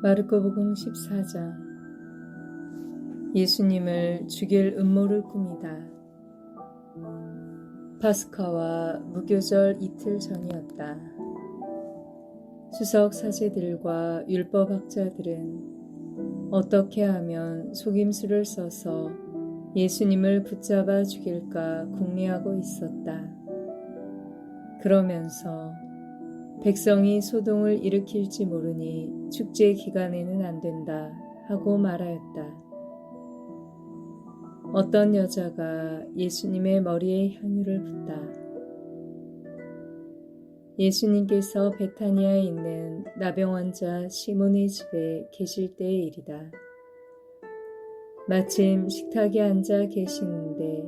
마르코복음 14장. 예수님을 죽일 음모를 꾸미다. 파스카와 무교절 이틀 전이었다. 수석 사제들과 율법학자들은 어떻게 하면 속임수를 써서 예수님을 붙잡아 죽일까 궁리하고 있었다. 그러면서 백성이 소동을 일으킬지 모르니 축제 기간에는 안 된다 하고 말하였다. 어떤 여자가 예수님의 머리에 향유를 붓다. 예수님께서 베타니아에 있는 나병 환자 시몬의 집에 계실 때의 일이다. 마침 식탁에 앉아 계시는데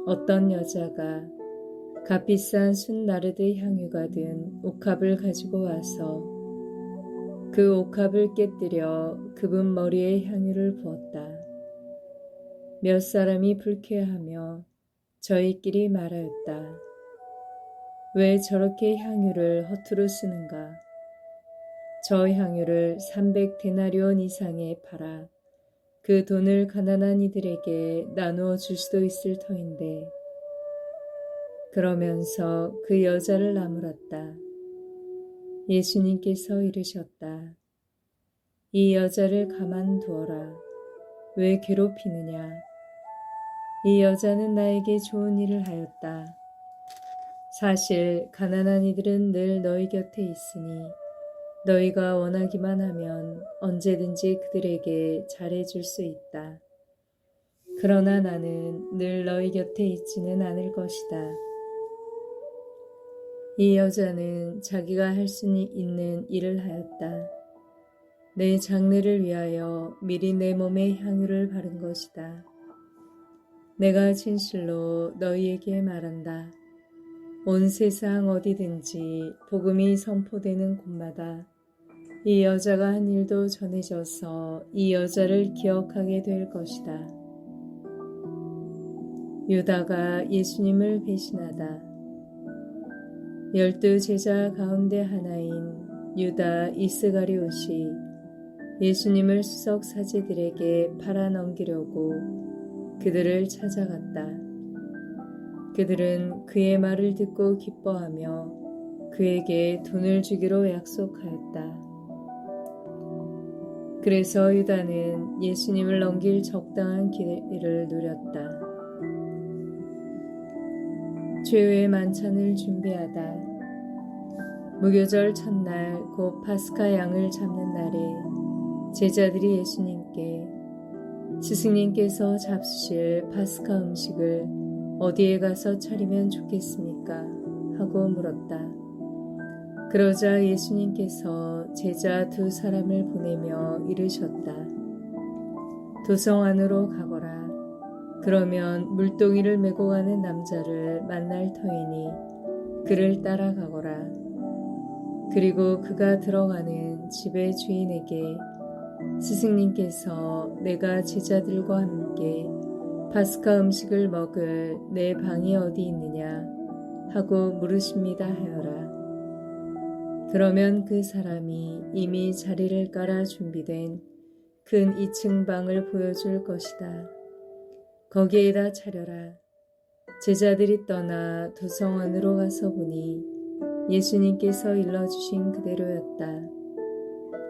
어떤 여자가 값비싼 순나르드 향유가 든 옥합을 가지고 와서 그 옥합을 깨뜨려 그분 머리에 향유를 부었다. 몇 사람이 불쾌하며 저희끼리 말하였다. 왜 저렇게 향유를 허투루 쓰는가? 저 향유를 300데나리온 이상에 팔아 그 돈을 가난한 이들에게 나누어 줄 수도 있을 터인데. 그러면서 그 여자를 나무랐다. 예수님께서 이르셨다. 이 여자를 가만두어라. 왜 괴롭히느냐? 이 여자는 나에게 좋은 일을 하였다. 사실 가난한 이들은 늘 너희 곁에 있으니 너희가 원하기만 하면 언제든지 그들에게 잘해줄 수 있다. 그러나 나는 늘 너희 곁에 있지는 않을 것이다. 이 여자는 자기가 할 수 있는 일을 하였다. 내 장례를 위하여 미리 내 몸에 향유를 바른 것이다. 내가 진실로 너희에게 말한다. 온 세상 어디든지 복음이 선포되는 곳마다 이 여자가 한 일도 전해져서 이 여자를 기억하게 될 것이다. 유다가 예수님을 배신하다. 12 제자 가운데 하나인 유다 이스가리옷이 예수님을 수석 사제들에게 팔아넘기려고 그들을 찾아갔다. 그들은 그의 말을 듣고 기뻐하며 그에게 돈을 주기로 약속하였다. 그래서 유다는 예수님을 넘길 적당한 기회를 노렸다. 최후의 만찬을 준비하다. 무교절 첫날 곧 파스카 양을 잡는 날에 제자들이 예수님께 스승님께서 잡수실 파스카 음식을 어디에 가서 차리면 좋겠습니까? 하고 물었다. 그러자 예수님께서 제자 2 사람을 보내며 이르셨다. 도성 안으로 가거라. 그러면 물동이를 메고 가는 남자를 만날 터이니 그를 따라가거라. 그리고 그가 들어가는 집의 주인에게 스승님께서 내가 제자들과 함께 파스카 음식을 먹을 내 방이 어디 있느냐 하고 물으십니다 하여라. 그러면 그 사람이 이미 자리를 깔아 준비된 큰 2층 방을 보여줄 것이다. 거기에다 차려라. 제자들이 떠나 도성 안으로 가서 보니 예수님께서 일러주신 그대로였다.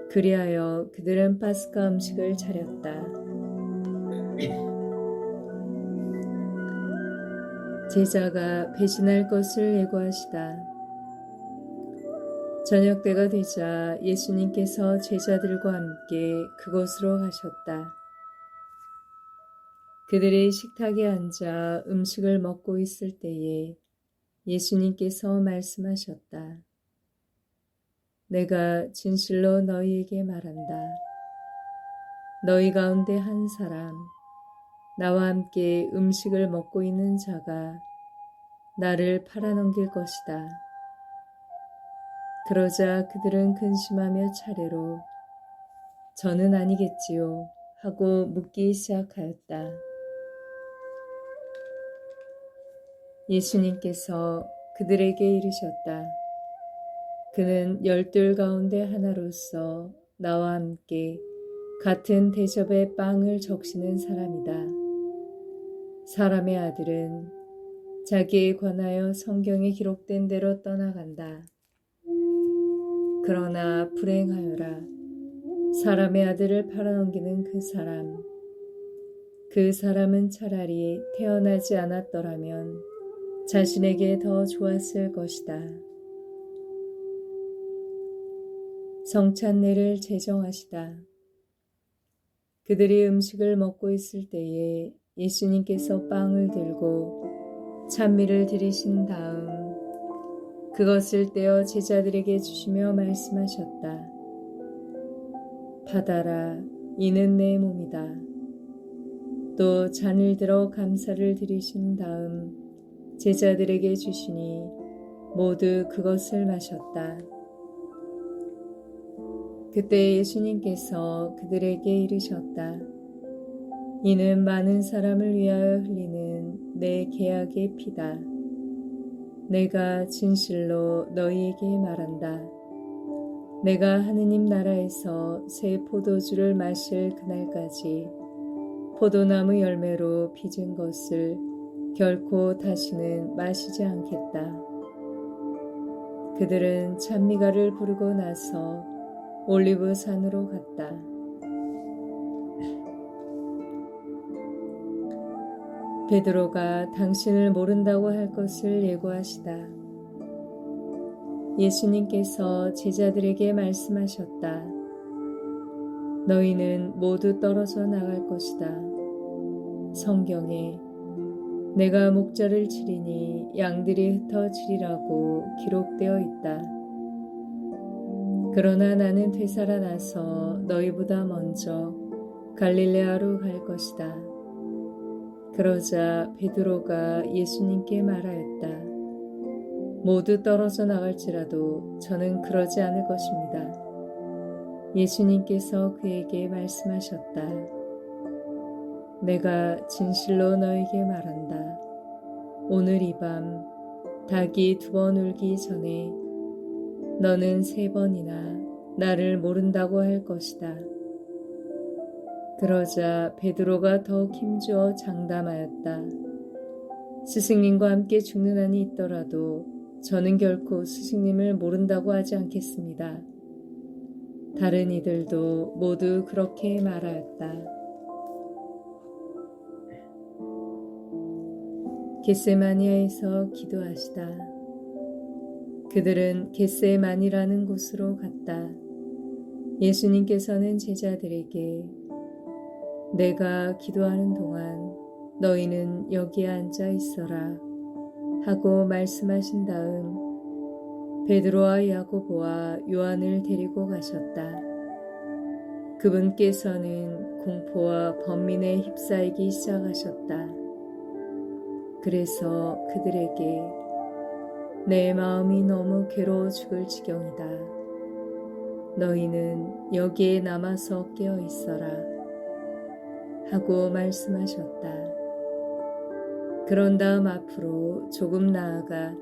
그리하여 그들은 파스카 음식을 차렸다. 제자가 배신할 것을 예고하시다. 저녁 때가 되자 예수님께서 제자들과 함께 그곳으로 가셨다. 그들이 식탁에 앉아 음식을 먹고 있을 때에 예수님께서 말씀하셨다. 내가 진실로 너희에게 말한다. 너희 가운데 한 사람, 나와 함께 음식을 먹고 있는 자가 나를 팔아넘길 것이다. 그러자 그들은 근심하며 차례로 저는 아니겠지요 하고 묻기 시작하였다. 예수님께서 그들에게 이르셨다. 그는 12 가운데 하나로서 나와 함께 같은 대접에 빵을 적시는 사람이다. 사람의 아들은 자기에 관하여 성경에 기록된 대로 떠나간다. 그러나 불행하여라. 사람의 아들을 팔아넘기는 그 사람은 차라리 태어나지 않았더라면 자신에게 더 좋았을 것이다. 성찬례를 제정하시다. 그들이 음식을 먹고 있을 때에 예수님께서 빵을 들고 찬미를 드리신 다음 그것을 떼어 제자들에게 주시며 말씀하셨다. 받아라, 이는 내 몸이다. 또 잔을 들어 감사를 드리신 다음 제자들에게 주시니 모두 그것을 마셨다. 그때 예수님께서 그들에게 이르셨다. 이는 많은 사람을 위하여 흘리는 내 계약의 피다. 내가 진실로 너희에게 말한다. 내가 하느님 나라에서 새 포도주를 마실 그날까지 포도나무 열매로 빚은 것을 결코 다시는 마시지 않겠다. 그들은 찬미가를 부르고 나서 올리브 산으로 갔다. 베드로가 당신을 모른다고 할 것을 예고하시다. 예수님께서 제자들에게 말씀하셨다. 너희는 모두 떨어져 나갈 것이다. 성경에 내가 목자를 치리니 양들이 흩어지리라고 기록되어 있다. 그러나 나는 되살아나서 너희보다 먼저 갈릴레아로 갈 것이다. 그러자 베드로가 예수님께 말하였다. 모두 떨어져 나갈지라도 저는 그러지 않을 것입니다. 예수님께서 그에게 말씀하셨다. 내가 진실로 너에게 말한다. 오늘 이 밤 닭이 2번 울기 전에 너는 3번이나 나를 모른다고 할 것이다. 그러자 베드로가 더욱 힘주어 장담하였다. 스승님과 함께 죽는 한이 있더라도 저는 결코 스승님을 모른다고 하지 않겠습니다. 다른 이들도 모두 그렇게 말하였다. 겟세마니아에서 기도하시다. 그들은 겟세마니라는 곳으로 갔다. 예수님께서는 제자들에게 내가 기도하는 동안 너희는 여기에 앉아 있어라 하고 말씀하신 다음 베드로와 야고보와 요한을 데리고 가셨다. 그분께서는 공포와 번민에 휩싸이기 시작하셨다. 그래서 그들에게 내 마음이 너무 괴로워 죽을 지경이다. 너희는 여기에 남아서 깨어 있어라 하고 말씀하셨다. 그런 다음 앞으로 조금 나아가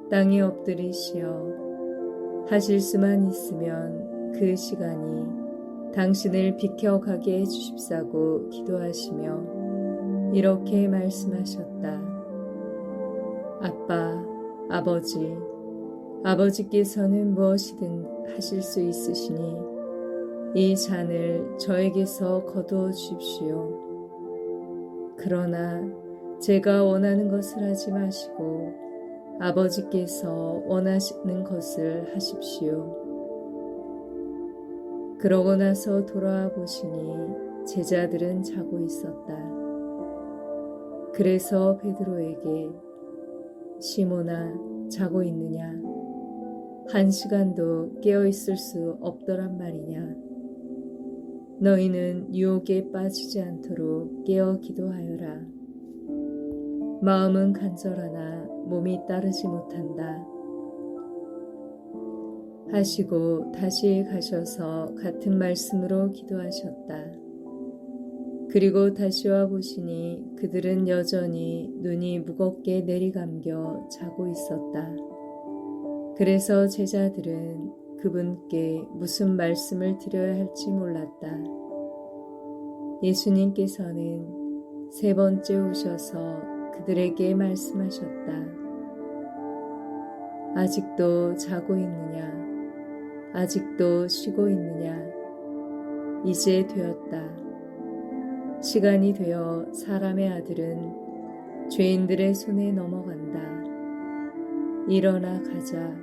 땅에 엎드리시어 하실 수만 있으면 그 시간이 당신을 비켜가게 해주십사고 기도하시며 이렇게 말씀하셨다. 아빠, 아버지께서는 무엇이든 하실 수 있으시니 이 잔을 저에게서 거두어 주십시오. 그러나 제가 원하는 것을 하지 마시고 아버지께서 원하시는 것을 하십시오. 그러고 나서 돌아와 보시니 제자들은 자고 있었다. 그래서 베드로에게 시몬아, 자고 있느냐? 1시간도 깨어 있을 수 없더란 말이냐? 너희는 유혹에 빠지지 않도록 깨어 기도하여라. 마음은 간절하나 몸이 따르지 못한다. 하시고 다시 가셔서 같은 말씀으로 기도하셨다. 그리고 다시 와 보시니 그들은 여전히 눈이 무겁게 내리감겨 자고 있었다. 그래서 제자들은 그분께 무슨 말씀을 드려야 할지 몰랐다. 예수님께서는 세 번째 오셔서 그들에게 말씀하셨다. 아직도 자고 있느냐? 아직도 쉬고 있느냐? 이제 되었다. 시간이 되어 사람의 아들은 죄인들의 손에 넘어간다. 일어나 가자.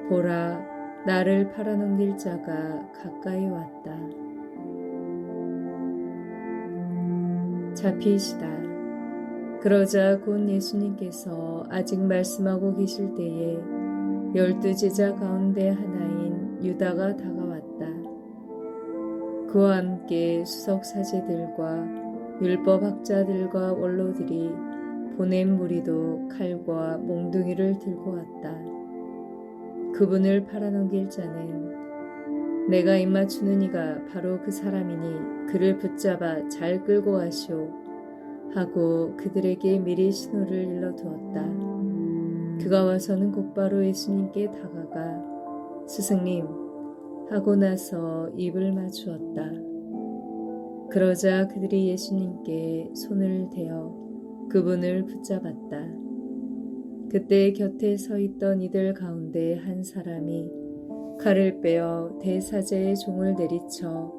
보라, 나를 팔아넘길 자가 가까이 왔다. 잡히시다. 그러자 곧 예수님께서 아직 말씀하고 계실 때에 12 제자 가운데 하나인 유다가 다가왔다. 그와 함께 수석사제들과 율법학자들과 원로들이 보낸 무리도 칼과 몽둥이를 들고 왔다. 그분을 팔아넘길 자는 내가 입맞추는 이가 바로 그 사람이니 그를 붙잡아 잘 끌고 가시오 하고 그들에게 미리 신호를 일러두었다. 그가 와서는 곧바로 예수님께 다가가 스승님 하고 나서 입을 맞추었다. 그러자 그들이 예수님께 손을 대어 그분을 붙잡았다. 그때 곁에 서 있던 이들 가운데 한 사람이 칼을 빼어 대사제의 종을 내리쳐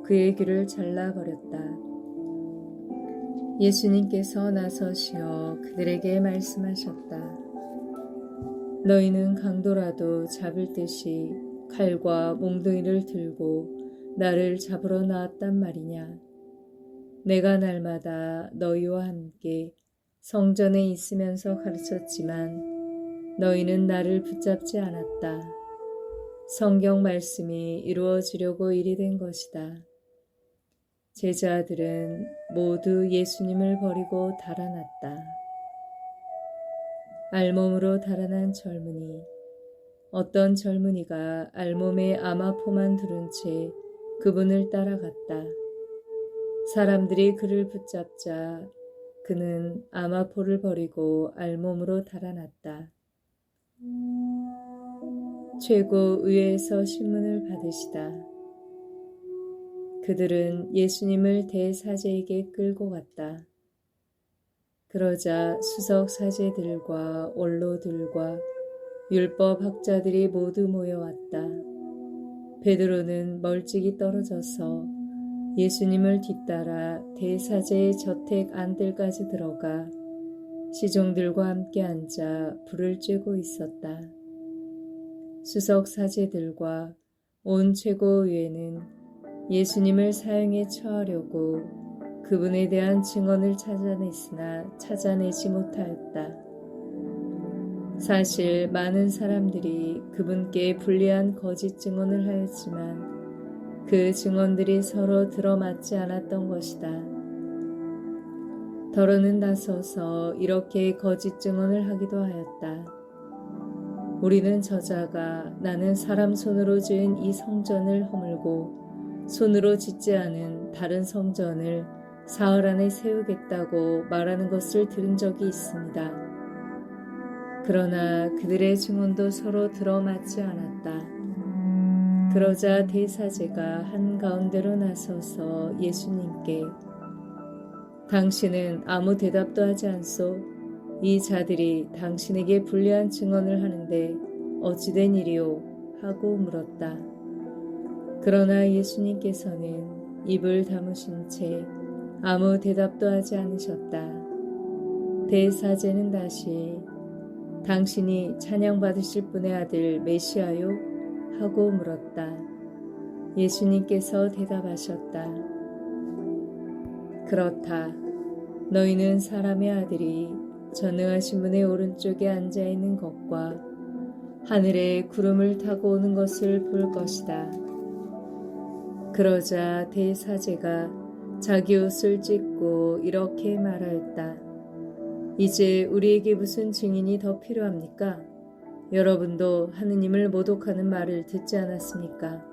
그의 귀를 잘라버렸다. 예수님께서 나서시어 그들에게 말씀하셨다. 너희는 강도라도 잡을 듯이 칼과 몽둥이를 들고 나를 잡으러 나왔단 말이냐. 내가 날마다 너희와 함께 성전에 있으면서 가르쳤지만 너희는 나를 붙잡지 않았다. 성경 말씀이 이루어지려고 일이 된 것이다. 제자들은 모두 예수님을 버리고 달아났다. 알몸으로 달아난 젊은이. 어떤 젊은이가 알몸에 아마포만 두른 채 그분을 따라갔다. 사람들이 그를 붙잡자 그는 아마포를 버리고 알몸으로 달아났다. 최고 의회에서 신문을 받으시다. 그들은 예수님을 대사제에게 끌고 갔다. 그러자 수석 사제들과 원로들과 율법 학자들이 모두 모여왔다. 베드로는 멀찍이 떨어져서 예수님을 뒤따라 대사제의 저택 안뜰까지 들어가 시종들과 함께 앉아 불을 쬐고 있었다. 수석 사제들과 온 최고의회는 예수님을 사형에 처하려고 그분에 대한 증언을 찾아냈으나 찾아내지 못하였다. 사실 많은 사람들이 그분께 불리한 거짓 증언을 하였지만 그 증언들이 서로 들어맞지 않았던 것이다. 더러는 나서서 이렇게 거짓 증언을 하기도 하였다. 우리는 저자가 나는 사람 손으로 지은 이 성전을 허물고 손으로 짓지 않은 다른 성전을 사흘 안에 세우겠다고 말하는 것을 들은 적이 있습니다. 그러나 그들의 증언도 서로 들어맞지 않았다. 그러자 대사제가 한가운데로 나서서 예수님께 당신은 아무 대답도 하지 않소? 이 자들이 당신에게 불리한 증언을 하는데 어찌된 일이오? 하고 물었다. 그러나 예수님께서는 입을 다무신 채 아무 대답도 하지 않으셨다. 대사제는 다시 당신이 찬양받으실 분의 아들 메시아요? 하고 물었다. 예수님께서 대답하셨다. 그렇다. 너희는 사람의 아들이 전능하신 분의 오른쪽에 앉아있는 것과 하늘에 구름을 타고 오는 것을 볼 것이다. 그러자 대사제가 자기 옷을 찢고 이렇게 말하였다. 이제 우리에게 무슨 증인이 더 필요합니까? 여러분도 하느님을 모독하는 말을 듣지 않았습니까?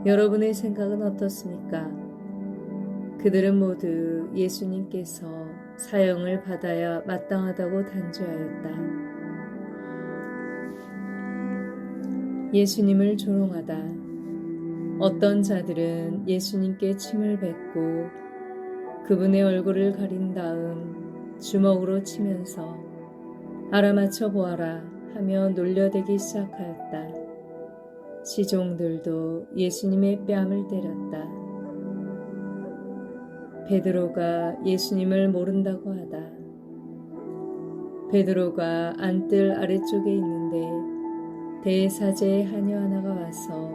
여러분의 생각은 어떻습니까? 그들은 모두 예수님께서 사형을 받아야 마땅하다고 단죄하였다. 예수님을 조롱하다. 어떤 자들은 예수님께 침을 뱉고 그분의 얼굴을 가린 다음 주먹으로 치면서 알아맞혀 보아라 하며 놀려대기 시작하였다. 시종들도 예수님의 뺨을 때렸다. 베드로가 예수님을 모른다고 하다. 베드로가 안뜰 아래쪽에 있는데 대사제의 하녀 하나가 와서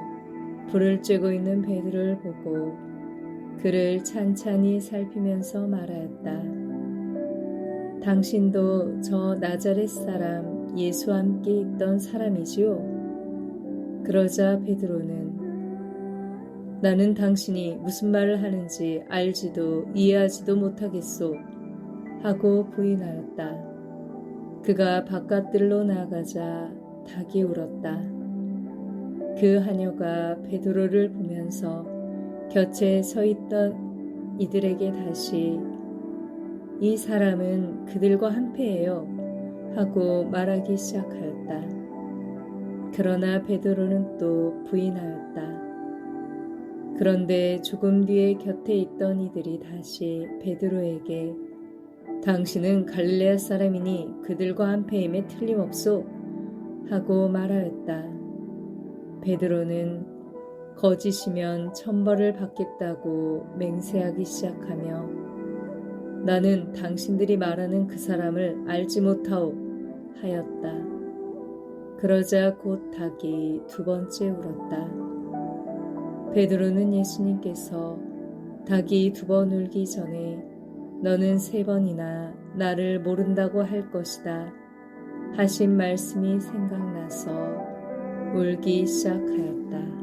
불을 쬐고 있는 베드로를 보고 그를 찬찬히 살피면서 말하였다. 당신도 저 나자렛 사람 예수와 함께 있던 사람이지요? 그러자 베드로는 나는 당신이 무슨 말을 하는지 알지도 이해하지도 못하겠소 하고 부인하였다. 그가 바깥들로 나아가자 닭이 울었다. 그 하녀가 베드로를 보면서 곁에 서 있던 이들에게 다시 이 사람은 그들과 한패예요 하고 말하기 시작하였다. 그러나 베드로는 또 부인하였다. 그런데 조금 뒤에 곁에 있던 이들이 다시 베드로에게 당신은 갈릴레아 사람이니 그들과 한패임에 틀림없소 하고 말하였다. 베드로는 거짓이면 천벌을 받겠다고 맹세하기 시작하며 나는 당신들이 말하는 그 사람을 알지 못하오 하였다. 그러자 곧 닭이 두 번째 울었다. 베드로는 예수님께서 닭이 두 번 울기 전에 너는 세 번이나 나를 모른다고 할 것이다 하신 말씀이 생각나서 울기 시작하였다.